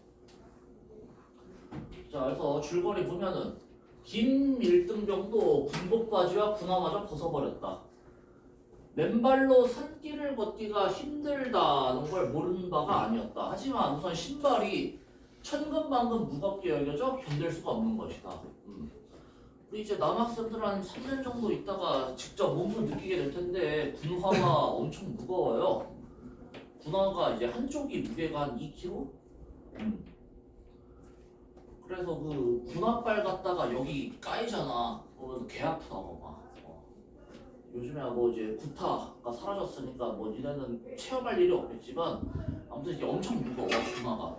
자, 그래서 줄거리 보면은 김일등병도 군복 바지와 군화마저 벗어버렸다. 맨발로 산길을 걷기가 힘들다는 걸 모르는 바가 아니었다. 하지만 우선 신발이 천근만근 무겁게 여겨져 견딜 수가 없는 것이다. 우리 이제 남학생들 한 3년 정도 있다가 직접 몸으로 느끼게 될 텐데 군화가 엄청 무거워요. 군화가 이제 한쪽이 무게가 한 2kg? 그래서 그 군화발 갖다가 여기 까이잖아. 그러면 개 아프다고 막. 요즘에 뭐 이제 구타가 사라졌으니까 뭐 니네는 체험할 일이 없겠지만 아무튼 이게 엄청 무거워 군화가.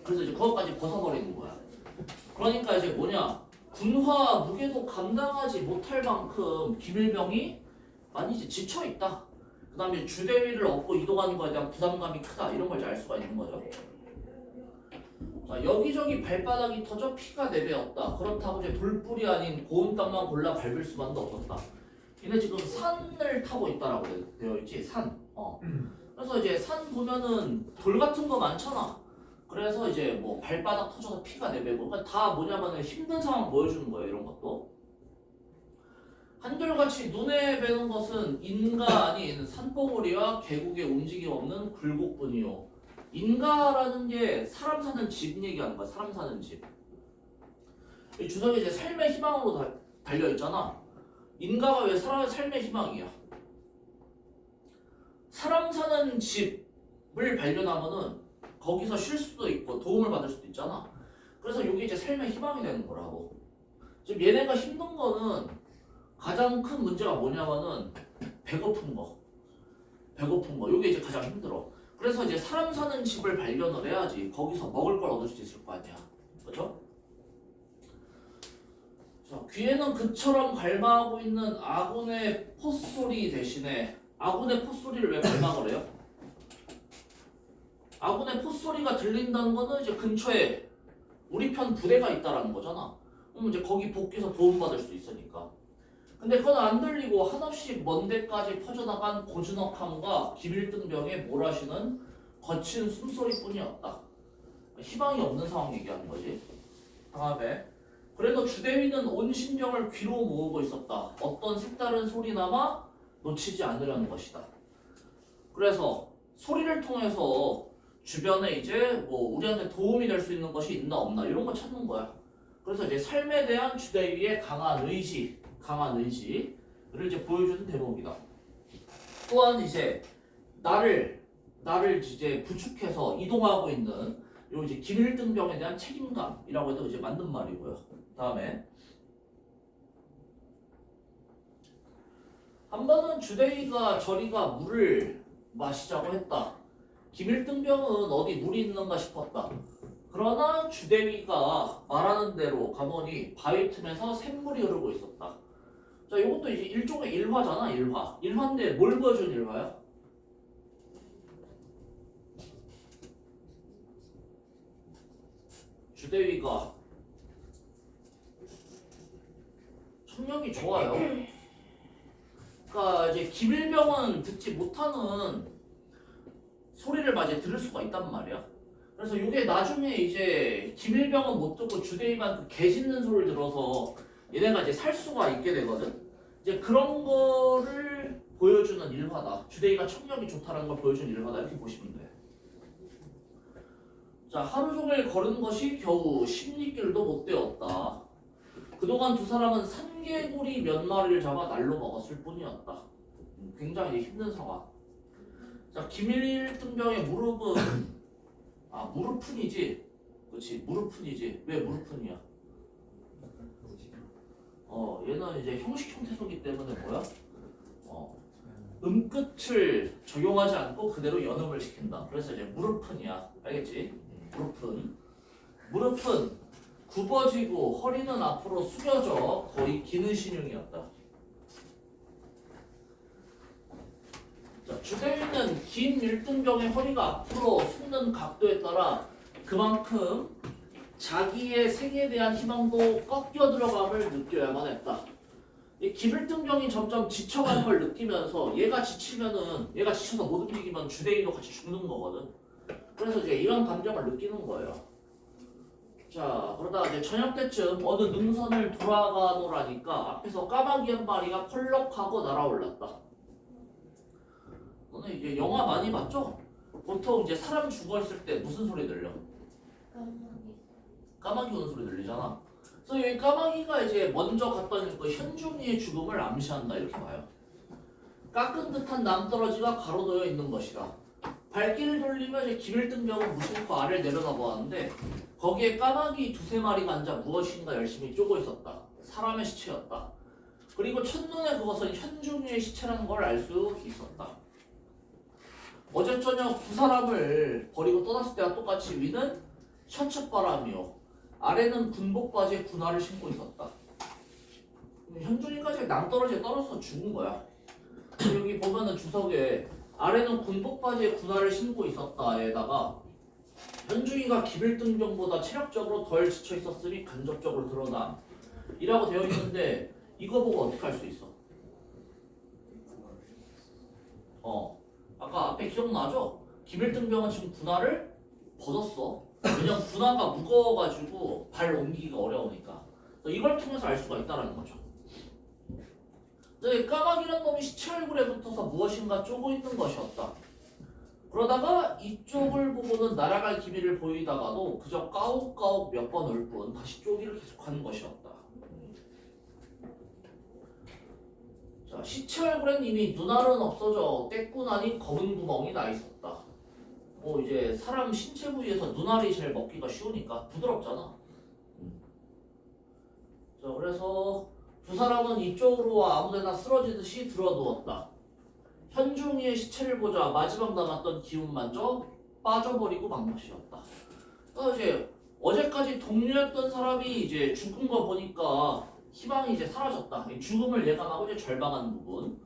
그래서 이제 그것까지 벗어버리는 거야. 그러니까 이제 뭐냐, 군화 무게도 감당하지 못할 만큼 김일병이 많이 이제 지쳐 있다. 그 다음에 주대위를 얻고 이동하는 거에 대한 부담감이 크다. 이런 걸 이제 알 수가 있는 거죠. 자, 여기저기 발바닥이 터져 피가 내배었다. 그렇다고 이제 돌불이 아닌 고운 땅만 골라 밟을 수만도 없었다. 얘네 지금 산을 타고 있다라고 되어 있지. 산. 그래서 이제 산 보면은 돌 같은 거 많잖아. 그래서 이제 뭐 발바닥 터져서 피가 내배고, 그러니까 다 뭐냐면은 힘든 상황 보여주는 거예요. 이런 것도. 한결같이 눈에 뵈는 것은 인가 아닌 산봉우리와 계곡의 움직임 없는 굴곡뿐이요. 인가라는 게 사람 사는 집 얘기하는 거야. 사람 사는 집. 이 주석이 이제 삶의 희망으로 달려 있잖아. 인가가 왜 사람의 삶의 희망이야? 사람 사는 집을 발견하면은 거기서 쉴 수도 있고 도움을 받을 수도 있잖아. 그래서 이게 이제 삶의 희망이 되는 거라고. 지금 얘네가 힘든 거는 가장 큰 문제가 뭐냐면은 배고픈 거. 배고픈 거. 이게 이제 가장 힘들어. 그래서 이제 사람 사는 집을 발견을 해야지 거기서 먹을 걸 얻을 수 있을 거 아니야. 그렇죠? 자, 귀에는 그처럼 갈망하고 있는 아군의 포소리 대신에 아군의 포소리를 왜 갈망을 해요? 아군의 포소리가 들린다는 거는 이제 근처에 우리 편 부대가 있다라는 거잖아. 그럼 이제 거기 복귀해서 도움받을 수 있으니까. 근데 그건 안 들리고 한없이 먼 데까지 퍼져나간 고즈넉함과 기밀등병의 몰아쉬는 거친 숨소리뿐이었다. 희망이 없는 상황 얘기하는 거지. 다음에 그래도 주대위는 온 신경을 귀로 모으고 있었다. 어떤 색다른 소리나마 놓치지 않으려는 것이다. 그래서 소리를 통해서 주변에 이제 뭐 우리한테 도움이 될 수 있는 것이 있나 없나 이런 거 찾는 거야. 그래서 이제 삶에 대한 주대위의 강한 의지를 이제 보여주는 대목이다. 또한 이제 나를 이제 부축해서 이동하고 있는 요 이제 기밀등병에 대한 책임감이라고 해도 이제 맞는 말이고요. 다음에 한 번은 주대위가 저리가 물을 마시자고 했다. 기밀등병은 어디 물이 있는가 싶었다. 그러나 주대위가 말하는 대로 가보니 바위 틈에서 샘물이 흐르고 있었다. 자, 이것도 이제 일종의 일화잖아, 일화. 일화인데 뭘 보여준 일화야? 주대위가 청력이 좋아요. 그러니까 이제 기밀병은 듣지 못하는 소리를 마저 들을 수가 있단 말이야. 그래서 이게 나중에 이제 기밀병은 못 듣고 주대위만 그 개 짖는 소리를 들어서 얘네가 이제 살 수가 있게 되거든. 이제 그런 거를 보여주는 일화다. 주대위가 청력이 좋다는 걸 보여주는 일화다. 이렇게 보시면 돼. 자, 하루 종일 걸은 것이 겨우 10리길도 못 되었다. 그동안 두 사람은 산개구리 몇 마리를 잡아 날로 먹었을 뿐이었다. 굉장히 힘든 상황. 자, 기밀등병의 무릎은 무릎푼이지. 그렇지, 무릎푼이지. 왜 무릎푼이야? 얘는 이제 형식 형태소기 때문에 뭐야? 음끝을 적용하지 않고 그대로 연음을 시킨다. 그래서 이제 무릎푼이야. 알겠지? 무릎은 굽어지고 허리는 앞으로 숙여져 거의 기는 신용이었다. 자, 주대위는 긴 일등병의 허리가 앞으로 솟는 각도에 따라 그만큼 자기의 생에 대한 희망도 꺾여 들어감을 느껴야만 했다. 이 기밀등병이 점점 지쳐가는 걸 느끼면서 얘가 지쳐서 못 움직이면 주대위도 같이 죽는 거거든. 그래서 이제 이런 감정을 느끼는 거예요. 자, 그러다 이제 저녁 때쯤 어느 능선을 돌아가노라니까 앞에서 까마귀 한 마리가 펄럭하고 날아올랐다. 너네 이제 영화 많이 봤죠? 보통 이제 사람 죽어있을 때 무슨 소리 들려? 까마귀 우는 소리 들리잖아. 그래서 이 까마귀가 이제 먼저 갔던 그 현중이의 죽음을 암시한다 이렇게 봐요. 깎은 듯한 낭떠러지가 가로놓여 있는 것이다. 발길을 돌리며 이제 기밀등병은 무심코 아래를 내려다보았는데 거기에 까마귀 두세 마리가 앉아 무엇인가 열심히 쪼고 있었다. 사람의 시체였다. 그리고 첫눈에 그것은 현중이의 시체라는 걸 알 수 있었다. 어제 저녁 두 사람을 버리고 떠났을 때와 똑같이 위는 셔츠바람이요 아래는 군복 바지에 군화를 신고 있었다. 현중이까지 낭떠러지에 떨어져서 죽은 거야. 여기 보면은 주석에 아래는 군복 바지에 군화를 신고 있었다에다가 현중이가 기밀등병보다 체력적으로 덜 지쳐 있었으니 간접적으로 드러남 이라고 되어 있는데 이거 보고 어떻게 할 수 있어? 아까 앞에 기억나죠? 기밀등병은 지금 군화를 벗었어. 왜냐면 군화가 무거워가지고 발 옮기기가 어려우니까. 이걸 통해서 알 수가 있다는 거죠. 근데 까마귀란 놈이 시체 얼굴에 붙어서 무엇인가 쪼고 있는 것이었다. 그러다가 이쪽을 보고는 날아갈 기미를 보이다가도 그저 까욱까욱 몇 번 올 뿐 다시 쪼기를 계속하는 것이었다. 자, 시체 얼굴엔 이미 눈알은 없어져 떼꾼 아닌 검은 구멍이 나 있었다. 이제 사람 신체 부위에서 눈알이 제일 먹기가 쉬우니까 부드럽잖아. 자, 그래서 두 사람은 이쪽으로 아무데나 쓰러지듯이 들어누웠다. 현중이의 시체를 보자 마지막 남았던 기운만저 빠져버리고 막못이었다. 그래서 이제 어제까지 동료였던 사람이 이제 죽은 거 보니까 희망이 이제 사라졌다. 죽음을 예감하고 이제 절망하는 부분.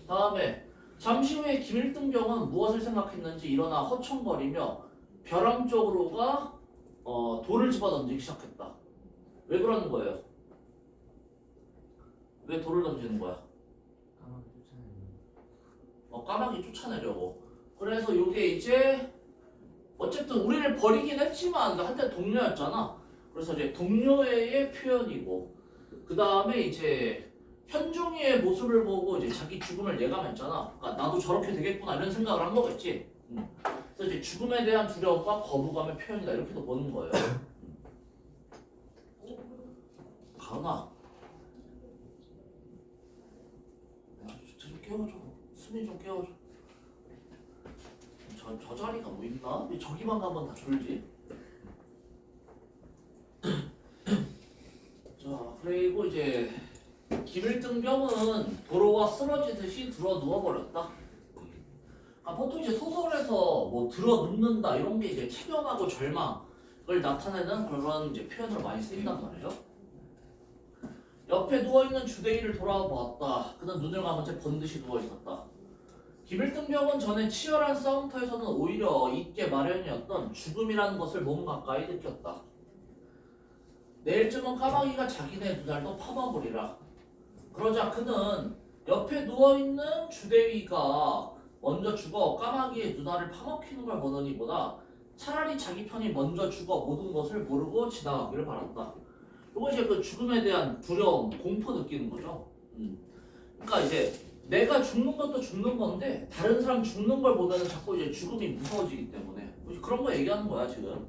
다음에 잠시 후에 김일등병은 무엇을 생각했는지 일어나 허청거리며 벼랑 쪽으로가 돌을 집어 던지기 시작했다. 왜 그러는 거예요? 왜 돌을 던지는 거야? 까마귀 쫓아내려고. 그래서 이게 이제 어쨌든 우리를 버리긴 했지만 한때 동료였잖아. 그래서 이제 동료애의 표현이고, 그 다음에 이제 현중이의 모습을 보고 이제 자기 죽음을 예감했잖아. 그러니까 나도 저렇게 되겠구나 이런 생각을 한 거겠지. 그래서 이제 죽음에 대한 두려움과 거부감의 표현이다 이렇게도 보는 거예요. 가은아, 좀 깨워줘. 수미 좀 깨워줘. 저 자리가 뭐 있나? 왜 저기만 가면 다 졸지? 자, 그리고 이제 김일등병은 도로와 쓰러지듯이 들어 누워버렸다. 보통 이제 소설에서 뭐 들어 눕는다 이런 게 이제 체념하고 절망을 나타내는 그런 이제 표현으로 많이 쓰인단 말이죠. 옆에 누워있는 주대위를 돌아보았다. 그는 눈을 감은 채 번듯이 누워있었다. 김일등병은 전에 치열한 싸움터에서는 오히려 잊게 마련이었던 죽음이라는 것을 몸 가까이 느꼈다. 내일쯤은 까마귀가 자기네 눈알도 파먹으리라. 그러자 그는 옆에 누워있는 주대위가 먼저 죽어 까마귀의 눈알을 파먹히는 걸 보더니보다 차라리 자기 편이 먼저 죽어 모든 것을 모르고 지나가기를 바랐다. 이거 이제 그 죽음에 대한 두려움, 공포 느끼는 거죠. 그러니까 이제 내가 죽는 것도 죽는 건데 다른 사람 죽는 걸 보면 자꾸 이제 죽음이 무서워지기 때문에 그런 거 얘기하는 거야 지금.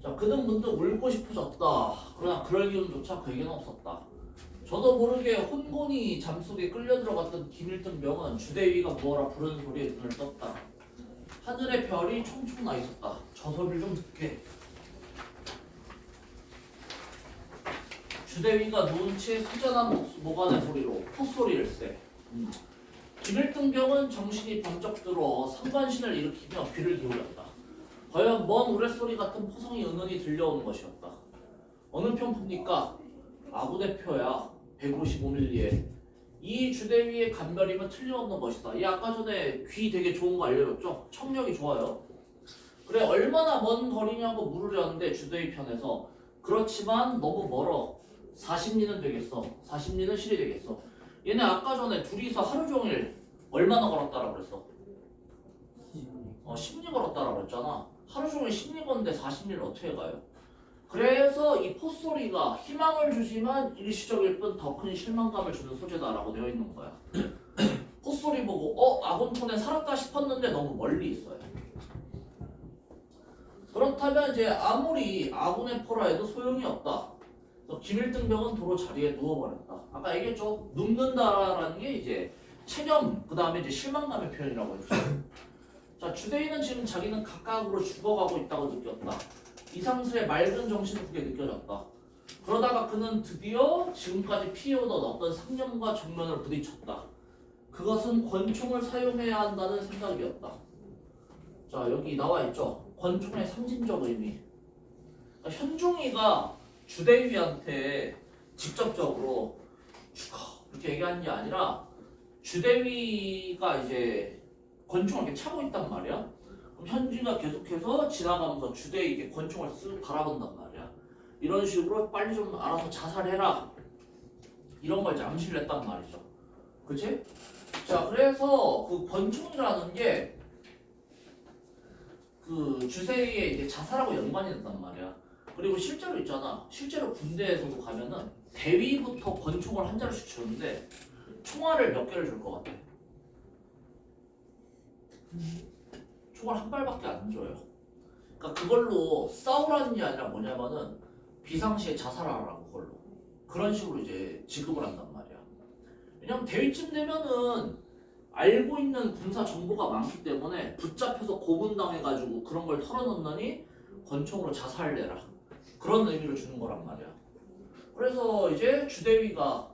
자, 그는 문득 울고 싶어졌다. 그러나 그럴 기운조차 그에게는 없었다. 저도 모르게 혼곤히 잠속에 끌려 들어갔던 김일등병은 주대위가 무어라 부르는 소리에 눈을 떴다. 하늘에 별이 총총 나 있었다. 저 소리를 좀 듣게. 주대위가 누운 채 수잔한 모간의 소리로 콧소리를 쎄. 김일등병은 정신이 번쩍 들어 상관신을 일으키며 귀를 기울였다. 과연 먼 우레소리 같은 포성이 은은히 들려오는 것이었다. 어느 편입니까? 아군의 표야. 155밀리에. 이 주대위의 간별임은 틀림없는 것이다. 이 아까 전에 귀 되게 좋은 거 알려줬죠? 청력이 좋아요. 그래, 얼마나 먼 거리냐고 물으려는데 주대위 편에서 그렇지만 너무 멀어. 40리는 되겠어. 40리는 실이 되겠어. 얘네 아까 전에 둘이서 하루 종일 얼마나 걸었다라고 그랬어? 10리 걸었다라고 그랬잖아. 하루 종일 10리 걷는데 40리를 어떻게 가요? 그래서 이 포소리가 희망을 주지만 일시적일 뿐 더 큰 실망감을 주는 소재다라고 되어 있는 거야. 포소리 보고 아군폰에 살았다 싶었는데 너무 멀리 있어요. 그렇다면 이제 아무리 아군의 포라 해도 소용이 없다. 그래서 김일등병은 도로 자리에 누워버렸다. 아까 얘기했죠. 눕는다라는 게 이제 체념, 그 다음에 이제 실망감의 표현이라고 했죠. 자, 주대위는 지금 자기는 각각으로 죽어가고 있다고 느꼈다. 이상스레 맑은 정신을 그게 느껴졌다. 그러다가 그는 드디어 지금까지 피해오던 어떤 상념과 정면을 부딪혔다. 그것은 권총을 사용해야 한다는 생각이었다. 자, 여기 나와 있죠. 권총의 상징적 의미. 그러니까 현종이가 주대위한테 직접적으로 죽어 이렇게 얘기하는 게 아니라 주대위가 이제 권총을 이렇게 차고 있단 말이야. 그럼 현진이가 계속해서 지나가면서 주대위에게 권총을 쓱 바라본단 말이야. 이런 식으로 빨리 좀 알아서 자살해라. 이런 걸 이제 암시를 했단 말이죠. 그치? 자, 그래서 그 권총이라는 게 그 주세위의 이제 자살하고 연관이 된단 말이야. 그리고 실제로 있잖아. 실제로 군대에서도 가면은 대위부터 권총을 한 자루씩 주는데 총알을 몇 개를 줄 것 같아? 총알 한 발밖에 안 줘요. 그러니까 그걸로 싸우라는 게 아니라 뭐냐면은 비상시에 자살하라고 그걸로. 그런 식으로 이제 지급을 한단 말이야. 왜냐면 대위쯤 되면은 알고 있는 군사 정보가 많기 때문에 붙잡혀서 고문당해가지고 그런 걸 털어놓느니 권총으로 자살내라. 그런 의미를 주는 거란 말이야. 그래서 이제 주대위가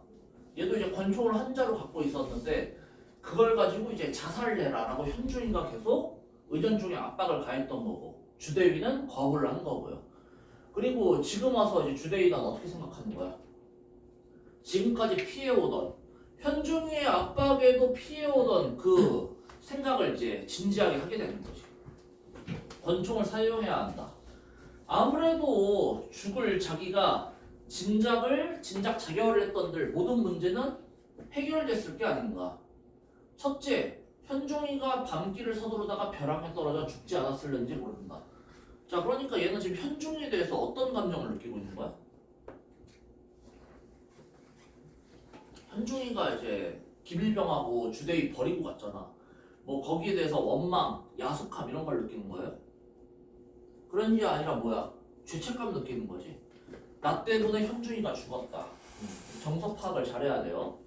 얘도 이제 권총을 한 자루 갖고 있었는데 그걸 가지고 이제 자살을 해라라고 현중이가 계속 의견중에 압박을 가했던 거고 주대위는 거부를 한 거고요. 그리고 지금 와서 이제 주대위는 어떻게 생각하는 거야? 지금까지 피해오던 현중이의 압박에도 피해오던 그 생각을 이제 진지하게 하게 되는 거지. 권총을 사용해야 한다. 아무래도 죽을 자기가 진작 자결을 했던들 모든 문제는 해결됐을 게 아닌가. 첫째, 현중이가 밤길을 서두르다가 벼랑에 떨어져 죽지 않았을는지 모른다. 자, 그러니까 얘는 지금 현중이에 대해서 어떤 감정을 느끼고 있는 거야? 현중이가 이제 김일병하고 주대위 버리고 갔잖아. 뭐 거기에 대해서 원망, 야속함 이런 걸 느끼는 거예요? 그런 게 아니라 뭐야? 죄책감 느끼는 거지. 나 때문에 현중이가 죽었다. 정서 파악을 잘해야 돼요.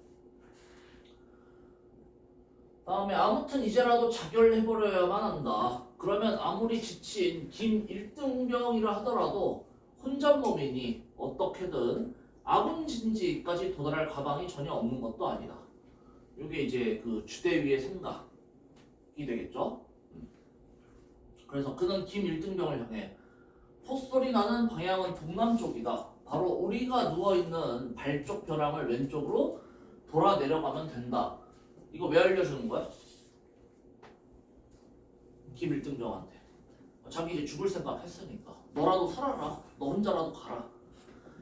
다음에 아무튼 이제라도 자결해버려야만 한다. 그러면 아무리 지친 김일등병이라 하더라도 혼잣몸이니 어떻게든 아군진지까지 도달할 가방이 전혀 없는 것도 아니다. 이게 이제 그 주대위의 생각이 되겠죠. 그래서 그는 김일등병을 향해 폭소리 나는 방향은 동남쪽이다. 바로 우리가 누워있는 발쪽 벼랑을 왼쪽으로 돌아 내려가면 된다. 이거 왜 알려주는 거야? 김일등병한테. 자기 이제 죽을 생각 했으니까. 너라도 살아라. 너 혼자라도 가라.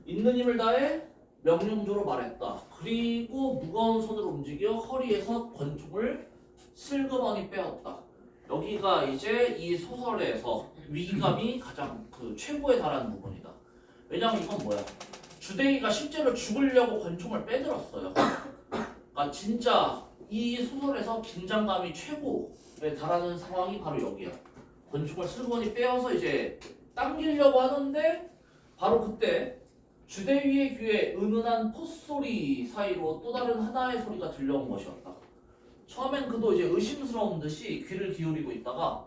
있는 힘을 다해 명령조로 말했다. 그리고 무거운 손으로 움직여 허리에서 권총을 슬그머니 빼었다. 여기가 이제 이 소설에서 위기감이 가장 그 최고에 달하는 부분이다. 왜냐면 이건 뭐야? 주대위가 실제로 죽으려고 권총을 빼들었어요. 그러니까 진짜 이 소설에서 긴장감이 최고에 달하는 상황이 바로 여기야. 권총을 슬그머니 빼어서 이제 당기려고 하는데 바로 그때 주대위의 귀에 은은한 콧소리 사이로 또 다른 하나의 소리가 들려온 것이었다. 처음엔 그도 이제 의심스러운 듯이 귀를 기울이고 있다가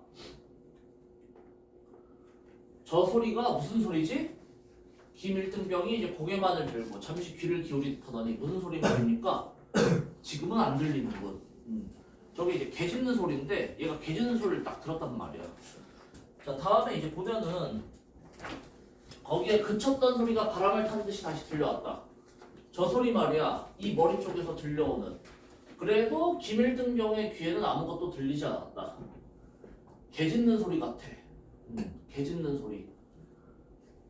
저 소리가 무슨 소리지? 김일등병이 이제 고개만을 들고 잠시 귀를 기울이더니 무슨 소리입니까? 지금은 안 들리는군. 저게 이제 개 짖는 소리인데 얘가 개 짖는 소리를 딱 들었단 말이야. 자, 다음에 이제 보면은 거기에 그쳤던 소리가 바람을 탄 듯이 다시 들려왔다. 저 소리 말이야. 이 머리 쪽에서 들려오는. 그래도 김일등병의 귀에는 아무것도 들리지 않았다. 개 짖는 소리 같아. 개 짖는 소리.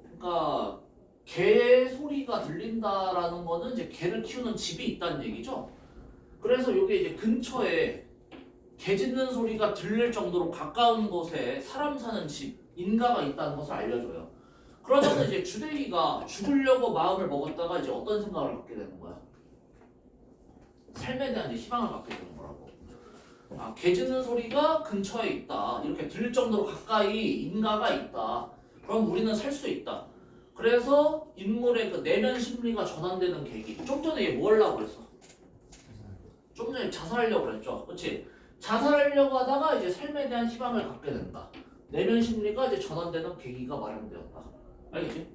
그러니까 개 소리가 들린다라는 거는 이제 개를 키우는 집이 있다는 얘기죠. 그래서 이게 이제 근처에 개 짖는 소리가 들릴 정도로 가까운 곳에 사람 사는 집, 인가가 있다는 것을 알려줘요. 그러면 이제 주대위가 죽으려고 마음을 먹었다가 이제 어떤 생각을 갖게 되는 거야? 삶에 대한 이제 희망을 갖게 되는 거라고. 아, 개 짖는 소리가 근처에 있다. 이렇게 들릴 정도로 가까이 인가가 있다. 그럼 우리는 살 수 있다. 그래서 인물의 그 내면 심리가 전환되는 계기. 좀 전에 얘 뭐 하려고 그랬어? 좀 전에 자살하려고 그랬죠. 그렇지? 자살하려고 하다가 이제 삶에 대한 희망을 갖게 된다. 내면 심리가 이제 전환되는 계기가 마련되었다. 알겠지?